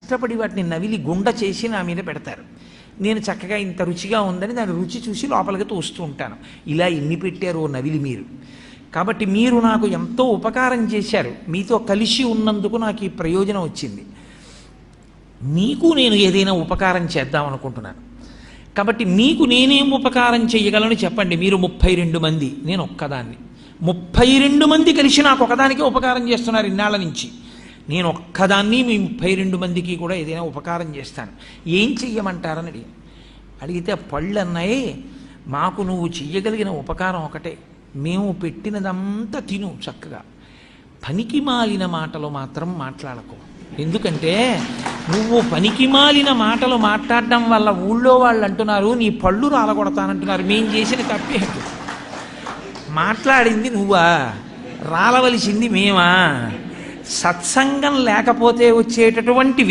కష్టపడి వాటిని నవిలి గుండ చేసి నా మీద పెడతారు. నేను చక్కగా ఇంత రుచిగా ఉందని దాని రుచి చూసి లోపలికి తోస్తూ ఉంటాను. ఇలా ఎన్ని పెట్టారో నవిలి మీరు. కాబట్టి మీరు నాకు ఎంతో ఉపకారం చేశారు. మీతో కలిసి ఉన్నందుకు నాకు ఈ ప్రయోజనం వచ్చింది. మీకు నేను ఏదైనా ఉపకారం చేద్దాం అనుకుంటున్నాను. కాబట్టి మీకు నేనేం ఉపకారం చేయగలను చెప్పండి. మీరు 32 మంది, నేను ఒక్కదాన్ని. 32 మంది కలిసి నాకు ఒకదానికి ఉపకారం చేస్తున్నారు ఇన్నాళ్ళ నుంచి. నేను ఒక్కదాన్ని మీ 32 మందికి కూడా ఏదైనా ఉపకారం చేస్తాను. ఏం చెయ్యమంటారని అడిగితే పళ్ళు అన్నాయి, మాకు నువ్వు చెయ్యగలిగిన ఉపకారం ఒకటే, మేము పెట్టినదంతా తిను చక్కగా, పనికి మాలిన మాటలు మాత్రం మాట్లాడకు. ఎందుకంటే నువ్వు పనికి మాలిన మాటలు మాట్లాడడం వల్ల ఊళ్ళో వాళ్ళు అంటున్నారు నీ పళ్ళు రాలగొడతానంటున్నారు. మేం చేసిన తప్పే. మాట్లాడింది నువ్వా, రాలవలసింది మేమా? సత్సంగం లేకపోతే వచ్చేటటువంటి